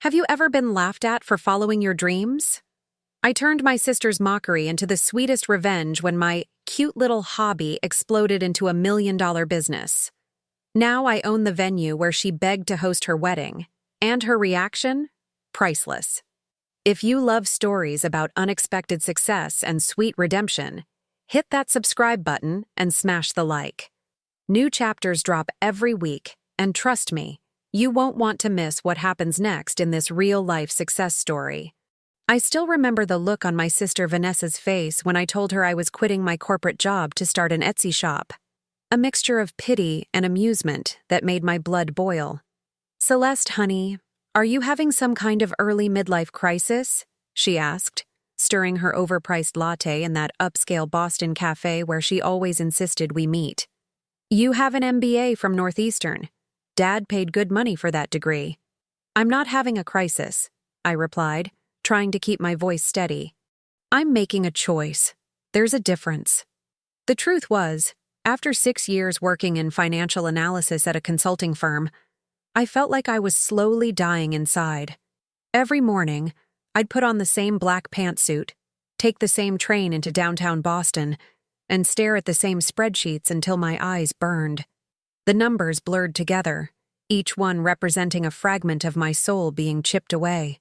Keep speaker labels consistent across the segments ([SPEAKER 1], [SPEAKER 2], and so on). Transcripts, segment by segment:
[SPEAKER 1] Have you ever been laughed at for following your dreams? I turned my sister's mockery into the sweetest revenge when my cute little hobby exploded into $1 million business. Now I own the venue where she begged to host her wedding, and her reaction? Priceless. If you love stories about unexpected success and sweet redemption, hit that subscribe button and smash the like. New chapters drop every week, and trust me, you won't want to miss what happens next in this real-life success story. I still remember the look on my sister Vanessa's face when I told her I was quitting my corporate job to start an Etsy shop. A mixture of pity and amusement that made my blood boil. "Celeste, honey, are you having some kind of early midlife crisis?" she asked, stirring her overpriced latte in that upscale Boston cafe where she always insisted we meet. "You have an MBA from Northeastern. Dad paid good money for that degree." "I'm not having a crisis," I replied, trying to keep my voice steady. "I'm making a choice. There's a difference." The truth was, after 6 years working in financial analysis at a consulting firm, I felt like I was slowly dying inside. Every morning, I'd put on the same black pantsuit, take the same train into downtown Boston, and stare at the same spreadsheets until my eyes burned. The numbers blurred together, each one representing a fragment of my soul being chipped away.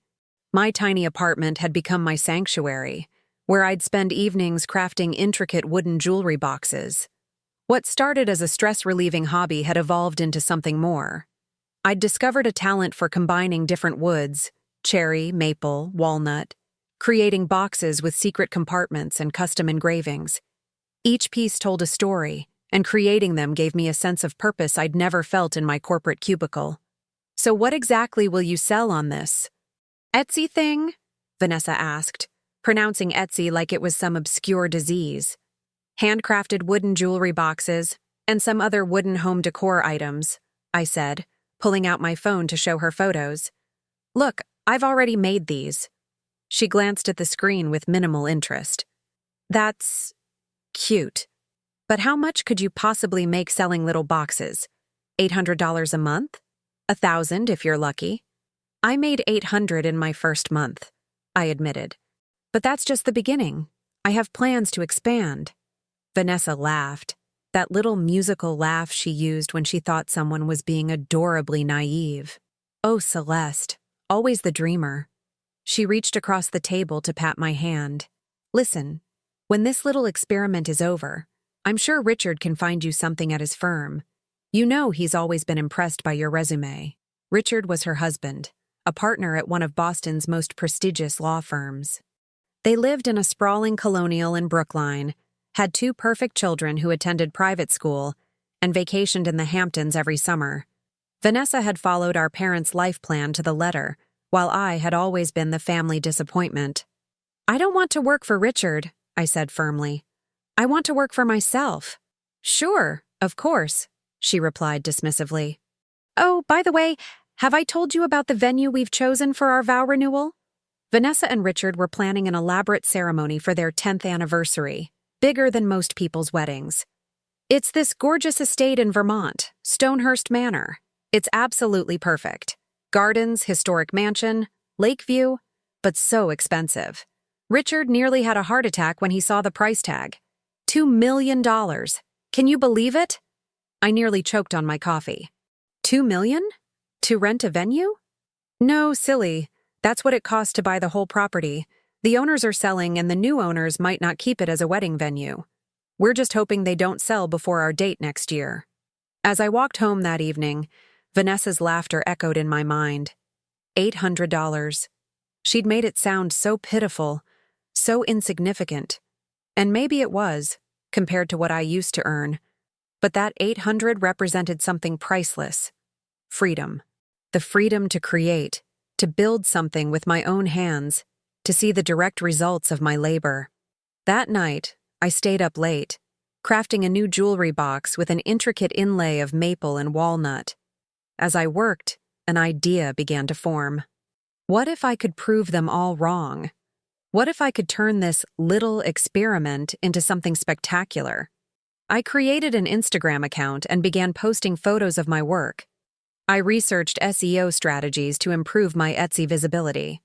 [SPEAKER 1] My tiny apartment had become my sanctuary, where I'd spend evenings crafting intricate wooden jewelry boxes. What started as a stress-relieving hobby had evolved into something more. I'd discovered a talent for combining different woods, cherry, maple, walnut, creating boxes with secret compartments and custom engravings. Each piece told a story, and creating them gave me a sense of purpose I'd never felt in my corporate cubicle. "So what exactly will you sell on this Etsy thing?" Vanessa asked, pronouncing Etsy like it was some obscure disease. "Handcrafted wooden jewelry boxes, and some other wooden home decor items," I said, pulling out my phone to show her photos. "Look, I've already made these." She glanced at the screen with minimal interest. "That's cute. But how much could you possibly make selling little boxes? $800 a month? $1,000 if you're lucky." "I made $800 in my first month," I admitted. "But that's just the beginning. I have plans to expand." Vanessa laughed, that little musical laugh she used when she thought someone was being adorably naive. "Oh, Celeste, always the dreamer." She reached across the table to pat my hand. "Listen, when this little experiment is over, I'm sure Richard can find you something at his firm. You know he's always been impressed by your resume." Richard was her husband, a partner at one of Boston's most prestigious law firms. They lived in a sprawling colonial in Brookline, had 2 perfect children who attended private school, and vacationed in the Hamptons every summer. Vanessa had followed our parents' life plan to the letter, while I had always been the family disappointment. "I don't want to work for Richard," I said firmly. "I want to work for myself." "Sure, of course," she replied dismissively. "Oh, by the way, have I told you about the venue we've chosen for our vow renewal?" Vanessa and Richard were planning an elaborate ceremony for their 10th anniversary, bigger than most people's weddings. "It's this gorgeous estate in Vermont, Stonehurst Manor. It's absolutely perfect. Gardens, historic mansion, lake view, but so expensive. Richard nearly had a heart attack when he saw the price tag. $2 million. Can you believe it?" I nearly choked on my coffee. $2 million? To rent a venue? "No, silly. That's what it costs to buy the whole property. The owners are selling and the new owners might not keep it as a wedding venue. We're just hoping they don't sell before our date next year." As I walked home that evening, Vanessa's laughter echoed in my mind. $800. She'd made it sound so pitiful, so insignificant. And maybe it was, compared to what I used to earn. But that $800 represented something priceless. Freedom. The freedom to create, to build something with my own hands, to see the direct results of my labor. That night, I stayed up late, crafting a new jewelry box with an intricate inlay of maple and walnut. As I worked, an idea began to form. What if I could prove them all wrong? What if I could turn this little experiment into something spectacular? I created an Instagram account and began posting photos of my work. I researched SEO strategies to improve my Etsy visibility.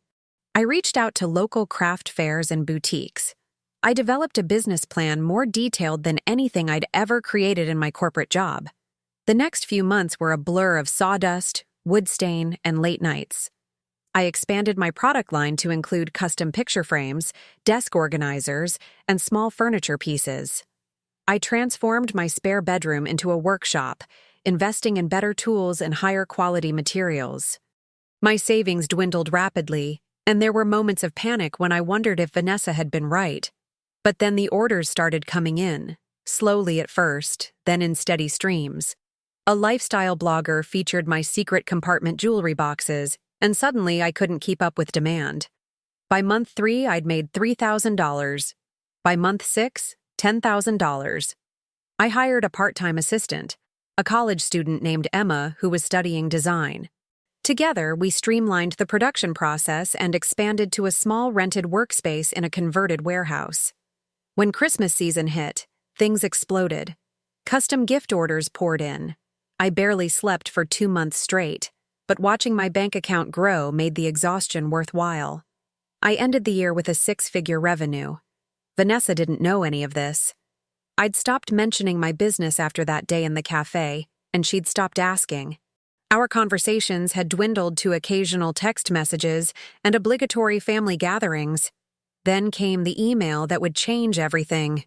[SPEAKER 1] I reached out to local craft fairs and boutiques. I developed a business plan more detailed than anything I'd ever created in my corporate job. The next few months were a blur of sawdust, wood stain, and late nights. I expanded my product line to include custom picture frames, desk organizers, and small furniture pieces. I transformed my spare bedroom into a workshop, investing in better tools and higher quality materials. My savings dwindled rapidly, and there were moments of panic when I wondered if Vanessa had been right. But then the orders started coming in, slowly at first, then in steady streams. A lifestyle blogger featured my secret compartment jewelry boxes, and suddenly I couldn't keep up with demand. By month 3, I'd made $3,000. By month 6, $10,000. I hired a part-time assistant, a college student named Emma who was studying design. Together, we streamlined the production process and expanded to a small rented workspace in a converted warehouse. When Christmas season hit, things exploded. Custom gift orders poured in. I barely slept for 2 months straight, but watching my bank account grow made the exhaustion worthwhile. I ended the year with a 6-figure revenue. Vanessa didn't know any of this. I'd stopped mentioning my business after that day in the cafe, and she'd stopped asking. Our conversations had dwindled to occasional text messages and obligatory family gatherings. Then came the email that would change everything.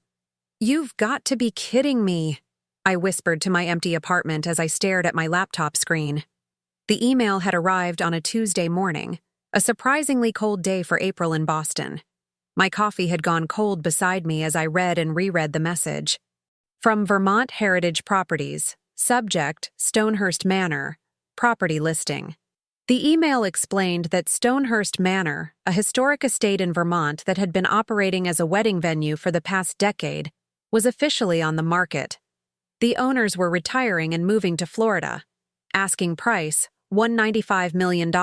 [SPEAKER 1] "You've got to be kidding me," I whispered to my empty apartment as I stared at my laptop screen. The email had arrived on a Tuesday morning, a surprisingly cold day for April in Boston. My coffee had gone cold beside me as I read and reread the message. From Vermont Heritage Properties, subject, Stonehurst Manor, property listing. The email explained that Stonehurst Manor, a historic estate in Vermont that had been operating as a wedding venue for the past decade, was officially on the market. The owners were retiring and moving to Florida. Asking price, $195 million.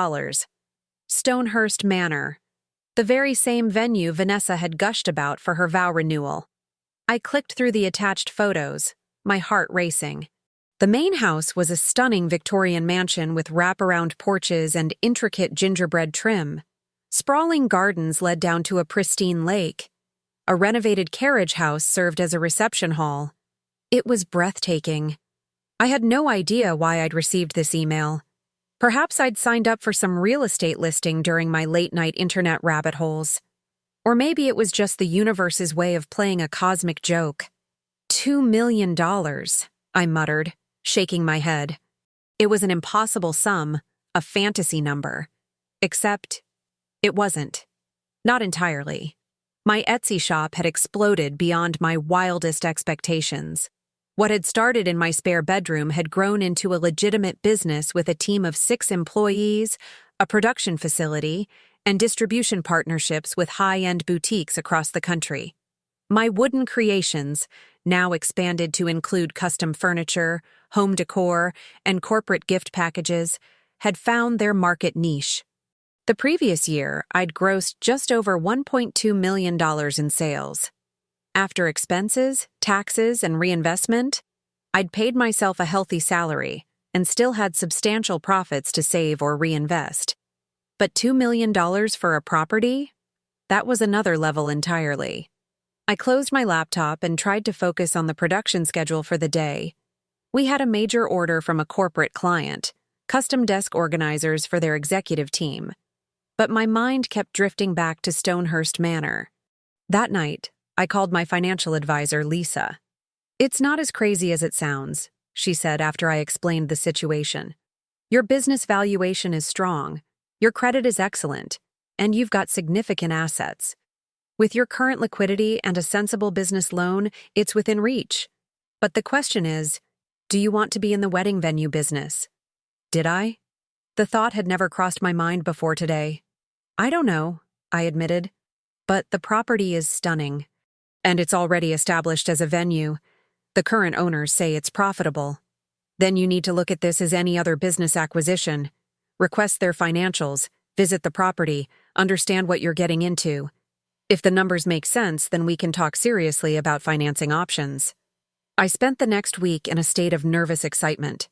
[SPEAKER 1] Stonehurst Manor, the very same venue Vanessa had gushed about for her vow renewal. I clicked through the attached photos, my heart racing. The main house was a stunning Victorian mansion with wraparound porches and intricate gingerbread trim. Sprawling gardens led down to a pristine lake. A renovated carriage house served as a reception hall. It was breathtaking. I had no idea why I'd received this email. Perhaps I'd signed up for some real estate listing during my late-night internet rabbit holes. Or maybe it was just the universe's way of playing a cosmic joke. $2 million, I muttered, shaking my head. It was an impossible sum, a fantasy number. Except, it wasn't. Not entirely. My Etsy shop had exploded beyond my wildest expectations. What had started in my spare bedroom had grown into a legitimate business with a team of 6 employees, a production facility, and distribution partnerships with high-end boutiques across the country. My wooden creations, now expanded to include custom furniture, home decor, and corporate gift packages, had found their market niche. The previous year, I'd grossed just over $1.2 million in sales. After expenses, taxes, and reinvestment, I'd paid myself a healthy salary and still had substantial profits to save or reinvest. But $2 million for a property? That was another level entirely. I closed my laptop and tried to focus on the production schedule for the day. We had a major order from a corporate client, custom desk organizers for their executive team. But my mind kept drifting back to Stonehurst Manor. That night, I called my financial advisor, Lisa. "It's not as crazy as it sounds," she said after I explained the situation. "Your business valuation is strong, your credit is excellent, and you've got significant assets. With your current liquidity and a sensible business loan, it's within reach. But the question is, do you want to be in the wedding venue business?" Did I? The thought had never crossed my mind before today. "I don't know," I admitted. "But the property is stunning. And it's already established as a venue. The current owners say it's profitable. Then you need to look at this as any other business acquisition. Request their financials, visit the property, understand what you're getting into. If the numbers make sense, then we can talk seriously about financing options." I spent the next week in a state of nervous excitement.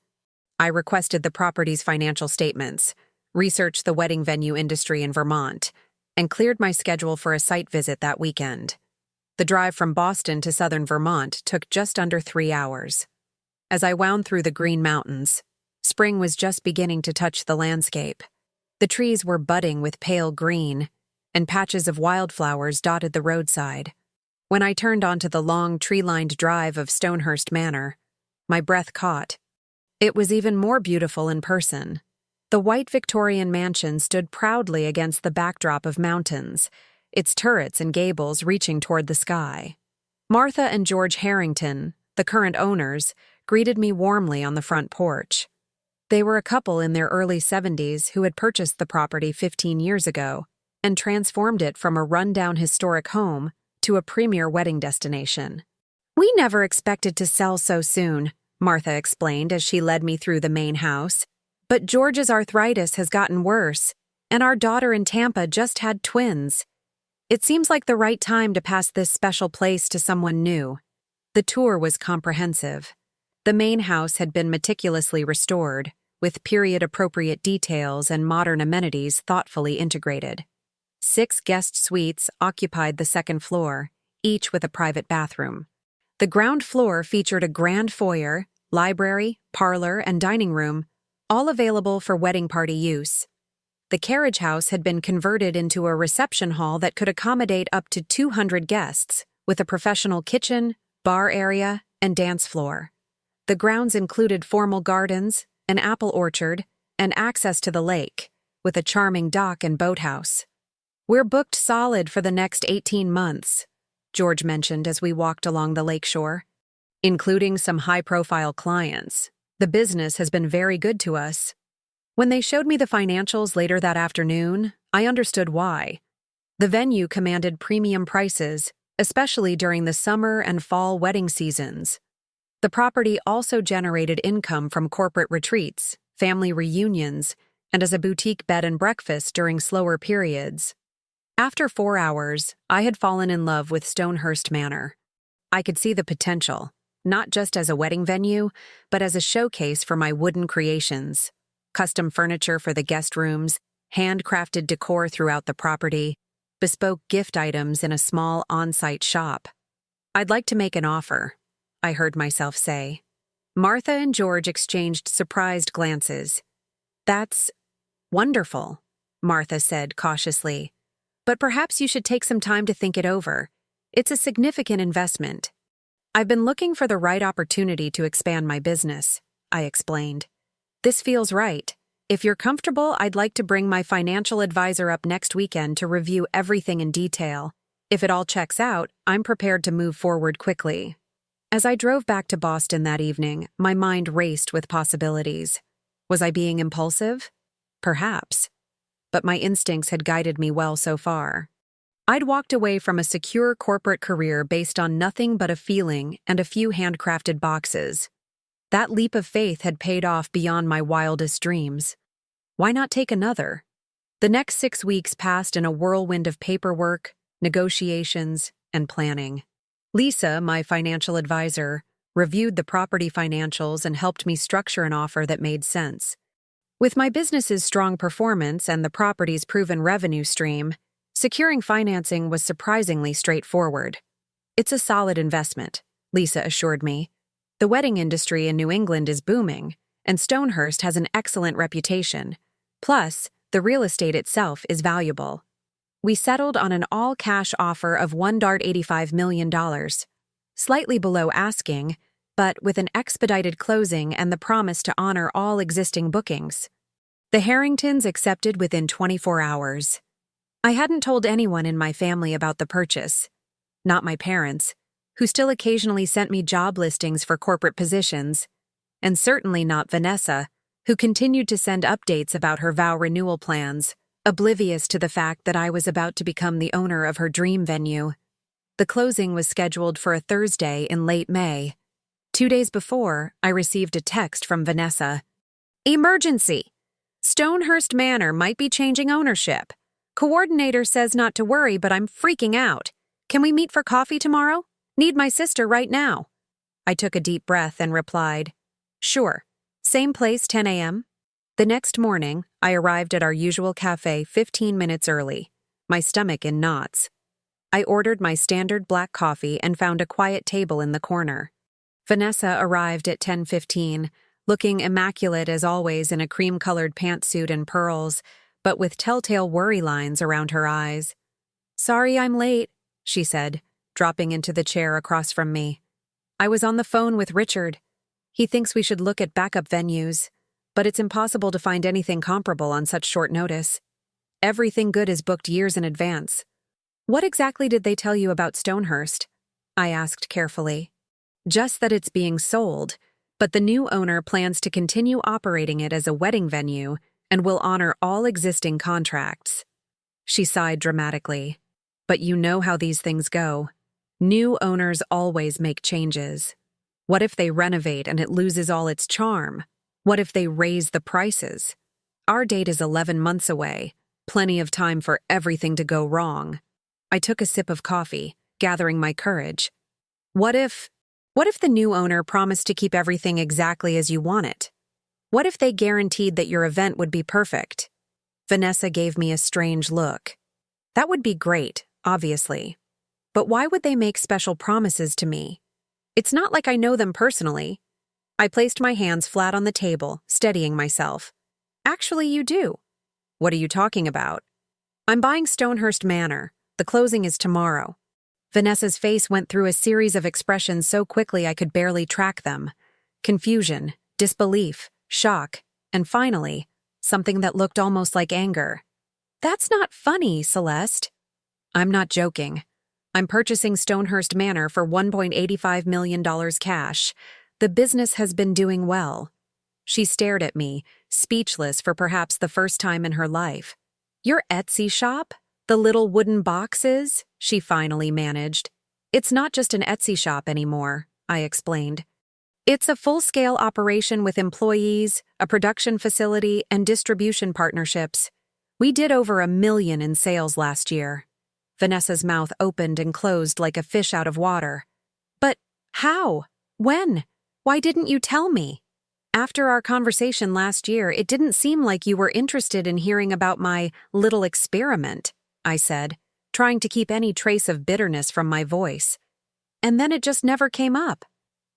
[SPEAKER 1] I requested the property's financial statements, researched the wedding venue industry in Vermont, and cleared my schedule for a site visit that weekend. The drive from Boston to southern Vermont took just under 3 hours. As I wound through the Green Mountains, spring was just beginning to touch the landscape. The trees were budding with pale green, and patches of wildflowers dotted the roadside. When I turned onto the long, tree-lined drive of Stonehurst Manor, my breath caught. It was even more beautiful in person. The white Victorian mansion stood proudly against the backdrop of mountains, its turrets and gables reaching toward the sky. Martha and George Harrington, the current owners, greeted me warmly on the front porch. They were a couple in their early 70s who had purchased the property 15 years ago and transformed it from a rundown historic home to a premier wedding destination. "We never expected to sell so soon," Martha explained as she led me through the main house. "But George's arthritis has gotten worse, and our daughter in Tampa just had twins. It seems like the right time to pass this special place to someone new." The tour was comprehensive. The main house had been meticulously restored, with period-appropriate details and modern amenities thoughtfully integrated. 6 guest suites occupied the second floor, each with a private bathroom. The ground floor featured a grand foyer, library, parlor, and dining room, all available for wedding party use. The carriage house had been converted into a reception hall that could accommodate up to 200 guests, with a professional kitchen, bar area, and dance floor. The grounds included formal gardens, an apple orchard, and access to the lake, with a charming dock and boathouse. "We're booked solid for the next 18 months, George mentioned as we walked along the lakeshore. "Including some high-profile clients. The business has been very good to us." When they showed me the financials later that afternoon, I understood why. The venue commanded premium prices, especially during the summer and fall wedding seasons. The property also generated income from corporate retreats, family reunions, and as a boutique bed and breakfast during slower periods. After 4 hours, I had fallen in love with Stonehurst Manor. I could see the potential, not just as a wedding venue, but as a showcase for my wooden creations. Custom furniture for the guest rooms, handcrafted decor throughout the property, bespoke gift items in a small on-site shop. "I'd like to make an offer," I heard myself say. Martha and George exchanged surprised glances. "That's wonderful," Martha said cautiously. "But perhaps you should take some time to think it over. It's a significant investment." "I've been looking for the right opportunity to expand my business," I explained. "This feels right. If you're comfortable, I'd like to bring my financial advisor up next weekend to review everything in detail. If it all checks out, I'm prepared to move forward quickly." As I drove back to Boston that evening, my mind raced with possibilities. Was I being impulsive? Perhaps. But my instincts had guided me well so far. I'd walked away from a secure corporate career based on nothing but a feeling and a few handcrafted boxes. That leap of faith had paid off beyond my wildest dreams. Why not take another? The next 6 weeks passed in a whirlwind of paperwork, negotiations, and planning. Lisa, my financial advisor, reviewed the property financials and helped me structure an offer that made sense. With my business's strong performance and the property's proven revenue stream, securing financing was surprisingly straightforward. "It's a solid investment," Lisa assured me. "The wedding industry in New England is booming, and Stonehurst has an excellent reputation. Plus, the real estate itself is valuable." We settled on an all-cash offer of $1.85 million, slightly below asking, but with an expedited closing and the promise to honor all existing bookings. The Harringtons accepted within 24 hours. I hadn't told anyone in my family about the purchase. Not my parents, who still occasionally sent me job listings for corporate positions, and certainly not Vanessa, who continued to send updates about her vow renewal plans, oblivious to the fact that I was about to become the owner of her dream venue. The closing was scheduled for a Thursday in late May. 2 days before, I received a text from Vanessa. "Emergency! Stonehurst Manor might be changing ownership. Coordinator says not to worry, but I'm freaking out. Can we meet for coffee tomorrow? Need my sister right now." I took a deep breath and replied, "Sure. Same place, 10 a.m.? The next morning, I arrived at our usual cafe 15 minutes early, my stomach in knots. I ordered my standard black coffee and found a quiet table in the corner. Vanessa arrived at 10:15, looking immaculate as always in a cream-colored pantsuit and pearls, but with telltale worry lines around her eyes. "Sorry I'm late," she said, dropping into the chair across from me. "I was on the phone with Richard. He thinks we should look at backup venues, but it's impossible to find anything comparable on such short notice. Everything good is booked years in advance." "What exactly did they tell you about Stonehurst?" I asked carefully. "Just that it's being sold, but the new owner plans to continue operating it as a wedding venue and will honor all existing contracts." She sighed dramatically. "But you know how these things go. New owners always make changes. What if they renovate and it loses all its charm? What if they raise the prices? Our date is 11 months away, plenty of time for everything to go wrong." I took a sip of coffee, gathering my courage. What if the new owner promised to keep everything exactly as you want it? What if they guaranteed that your event would be perfect? Vanessa gave me a strange look. That would be great, obviously. But why would they make special promises to me? It's not like I know them personally. I placed my hands flat on the table, steadying myself. "Actually, you do." "What are you talking about?" "I'm buying Stonehurst Manor. The closing is tomorrow." Vanessa's face went through a series of expressions so quickly I could barely track them. Confusion, disbelief, shock, and finally, something that looked almost like anger. "That's not funny, Celeste." "I'm not joking. I'm purchasing Stonehurst Manor for $1.85 million cash. The business has been doing well." She stared at me, speechless for perhaps the first time in her life. "Your Etsy shop? The little wooden boxes?" she finally managed. "It's not just an Etsy shop anymore," I explained. "It's a full-scale operation with employees, a production facility, and distribution partnerships. We did over $1 million in sales last year." Vanessa's mouth opened and closed like a fish out of water. "But how? When? Why didn't you tell me? After our conversation last year, it didn't seem like you were interested in hearing about my little experiment," I said, trying to keep any trace of bitterness from my voice. "And then it just never came up.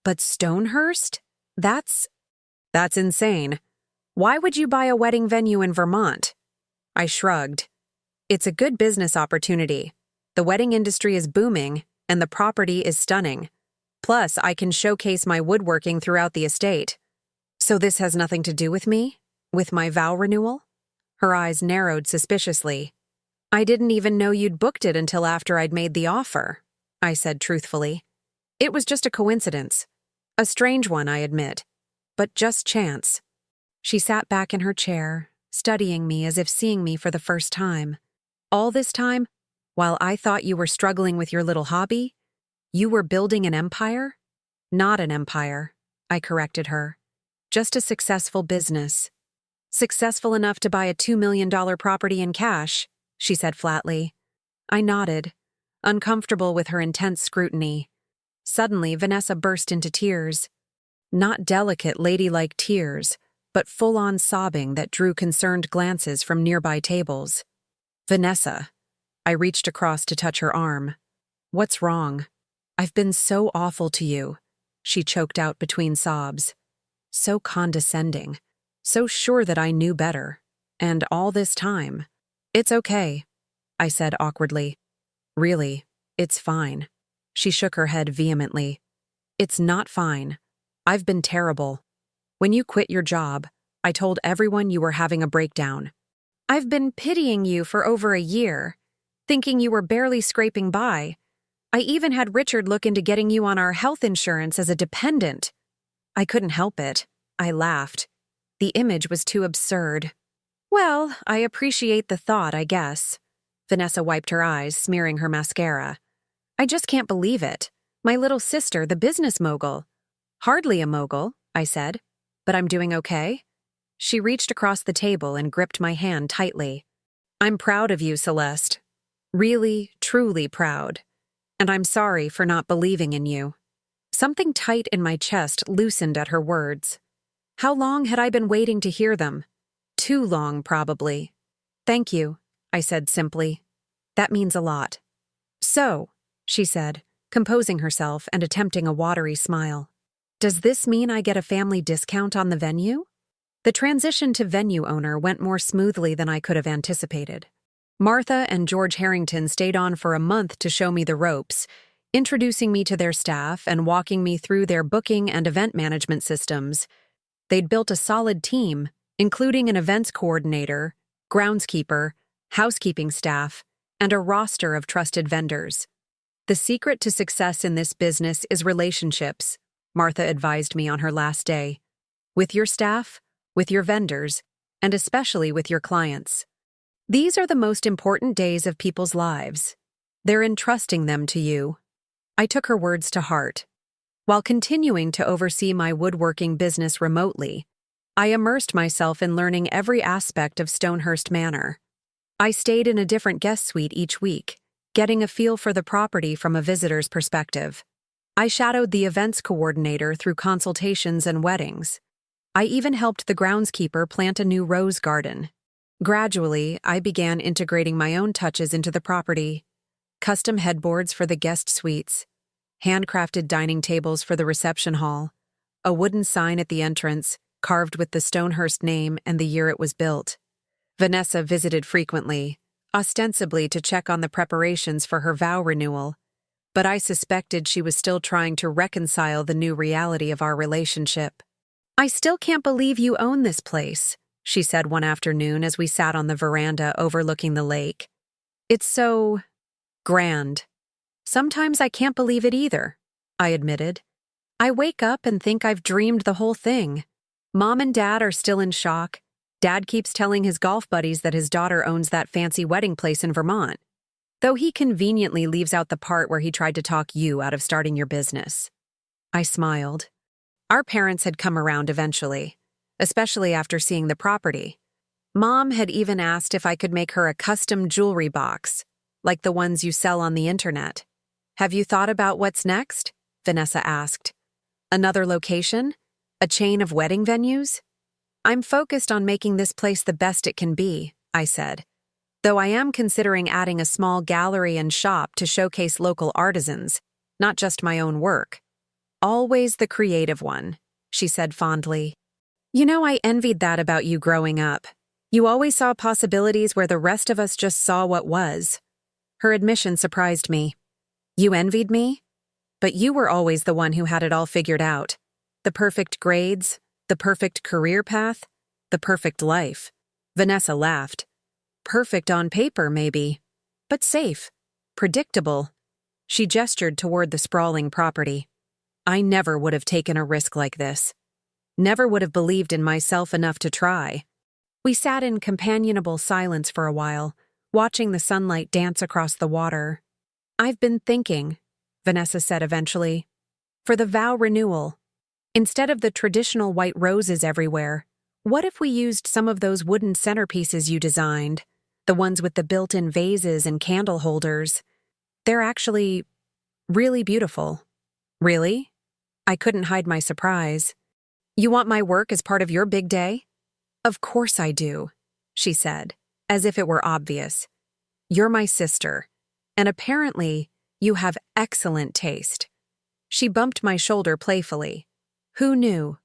[SPEAKER 1] But Stonehurst? That's insane. Why would you buy a wedding venue in Vermont?" I shrugged. "It's a good business opportunity. The wedding industry is booming, and the property is stunning. Plus, I can showcase my woodworking throughout the estate." "So this has nothing to do with me? With my vow renewal?" Her eyes narrowed suspiciously. "I didn't even know you'd booked it until after I'd made the offer," I said truthfully. "It was just a coincidence. A strange one, I admit, but just chance." She sat back in her chair, studying me as if seeing me for the first time. "All this time, while I thought you were struggling with your little hobby, you were building an empire?" "Not an empire," I corrected her. "Just a successful business. Successful enough to buy a $2 million property in cash," she said flatly. I nodded, uncomfortable with her intense scrutiny. Suddenly, Vanessa burst into tears. Not delicate, ladylike tears, but full-on sobbing that drew concerned glances from nearby tables. "Vanessa." I reached across to touch her arm. "What's wrong?" "I've been so awful to you," she choked out between sobs. "So condescending. So sure that I knew better. And all this time." "It's okay," I said awkwardly. "Really, it's fine." She shook her head vehemently. "It's not fine. I've been terrible. When you quit your job, I told everyone you were having a breakdown. I've been pitying you for over a year, thinking you were barely scraping by. I even had Richard look into getting you on our health insurance as a dependent." I couldn't help it. I laughed. The image was too absurd. "Well, I appreciate the thought, I guess." Vanessa wiped her eyes, smearing her mascara. "I just can't believe it. My little sister, the business mogul." "Hardly a mogul," I said. "But I'm doing okay." She reached across the table and gripped my hand tightly. "I'm proud of you, Celeste. Really, truly proud. And I'm sorry for not believing in you." Something tight in my chest loosened at her words. How long had I been waiting to hear them? Too long, probably. Thank you, I said simply. That means a lot. So, she said, composing herself and attempting a watery smile. Does this mean I get a family discount on the venue? The transition to venue owner went more smoothly than I could have anticipated. Martha and George Harrington stayed on for a month to show me the ropes, introducing me to their staff and walking me through their booking and event management systems. They'd built a solid team, including an events coordinator, groundskeeper, housekeeping staff, and a roster of trusted vendors. The secret to success in this business is relationships, Martha advised me on her last day. With your staff, with your vendors, and especially with your clients. These are the most important days of people's lives. They're entrusting them to you. I took her words to heart. While continuing to oversee my woodworking business remotely, I immersed myself in learning every aspect of Stonehurst Manor. I stayed in a different guest suite each week, getting a feel for the property from a visitor's perspective. I shadowed the events coordinator through consultations and weddings. I even helped the groundskeeper plant a new rose garden. Gradually, I began integrating my own touches into the property. Custom headboards for the guest suites, handcrafted dining tables for the reception hall, a wooden sign at the entrance, carved with the Stonehurst name and the year it was built. Vanessa visited frequently, ostensibly to check on the preparations for her vow renewal, but I suspected she was still trying to reconcile the new reality of our relationship. I still can't believe you own this place, she said one afternoon as we sat on the veranda overlooking the lake. It's so grand. Sometimes I can't believe it either, I admitted. I wake up and think I've dreamed the whole thing. Mom and Dad are still in shock. Dad keeps telling his golf buddies that his daughter owns that fancy wedding place in Vermont, though he conveniently leaves out the part where he tried to talk you out of starting your business. I smiled. Our parents had come around eventually, especially after seeing the property. Mom had even asked if I could make her a custom jewelry box, like the ones you sell on the internet. Have you thought about what's next? Vanessa asked. Another location? A chain of wedding venues? I'm focused on making this place the best it can be, I said, though I am considering adding a small gallery and shop to showcase local artisans, not just my own work. Always the creative one, she said fondly. You know, I envied that about you growing up. You always saw possibilities where the rest of us just saw what was. Her admission surprised me. You envied me? But you were always the one who had it all figured out. The perfect grades, the perfect career path, the perfect life. Vanessa laughed. Perfect on paper, maybe, but safe, predictable. She gestured toward the sprawling property. I never would have taken a risk like this. Never would have believed in myself enough to try. We sat in companionable silence for a while, watching the sunlight dance across the water. I've been thinking, Vanessa said eventually, for the vow renewal. Instead of the traditional white roses everywhere, what if we used some of those wooden centerpieces you designed, the ones with the built-in vases and candle holders? They're actually really beautiful. Really? I couldn't hide my surprise. You want my work as part of your big day? Of course I do, she said, as if it were obvious. You're my sister, and apparently you have excellent taste. She bumped my shoulder playfully. Who knew?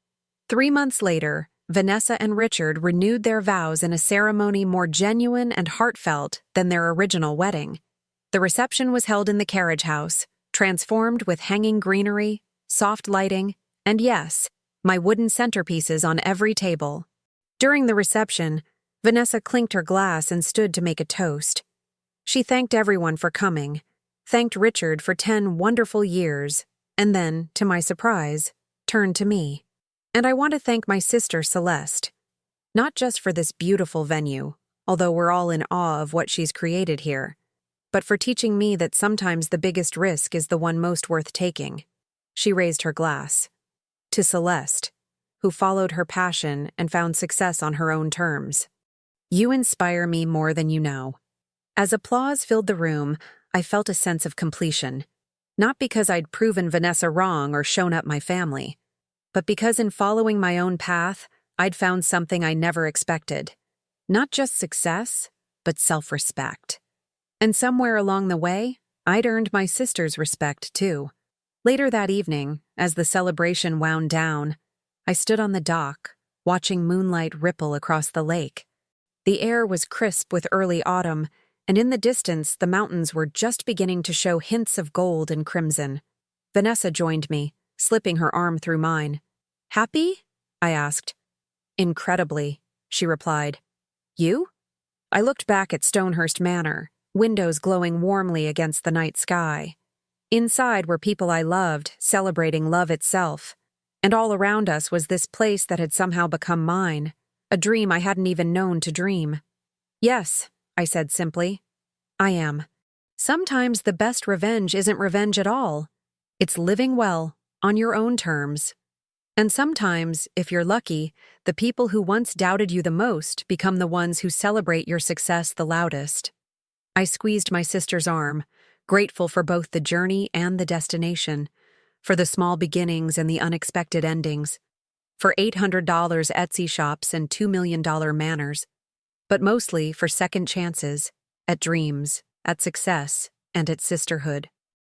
[SPEAKER 1] 3 months later, Vanessa and Richard renewed their vows in a ceremony more genuine and heartfelt than their original wedding. The reception was held in the carriage house, transformed with hanging greenery, soft lighting, and yes, my wooden centerpieces on every table. During the reception, Vanessa clinked her glass and stood to make a toast. She thanked everyone for coming, thanked Richard for 10 wonderful years, and then, to my surprise, turned to me. And I want to thank my sister Celeste, not just for this beautiful venue, although we're all in awe of what she's created here, but for teaching me that sometimes the biggest risk is the one most worth taking. She raised her glass. To Celeste, who followed her passion and found success on her own terms. You inspire me more than you know. As applause filled the room, I felt a sense of completion. Not because I'd proven Vanessa wrong or shown up my family, but because in following my own path, I'd found something I never expected. Not just success, but self-respect. And somewhere along the way, I'd earned my sister's respect too. Later that evening, as the celebration wound down, I stood on the dock, watching moonlight ripple across the lake. The air was crisp with early autumn, and in the distance the mountains were just beginning to show hints of gold and crimson. Vanessa joined me, slipping her arm through mine. "Happy?" I asked. "Incredibly," she replied. "You?" I looked back at Stonehurst Manor, windows glowing warmly against the night sky. Inside were people I loved, celebrating love itself. And all around us was this place that had somehow become mine, a dream I hadn't even known to dream. "Yes," I said simply. "I am. Sometimes the best revenge isn't revenge at all. It's living well, on your own terms. And sometimes, if you're lucky, the people who once doubted you the most become the ones who celebrate your success the loudest." I squeezed my sister's arm, grateful for both the journey and the destination, for the small beginnings and the unexpected endings, for $800 Etsy shops and $2 million manors, but mostly for second chances, at dreams, at success, and at sisterhood.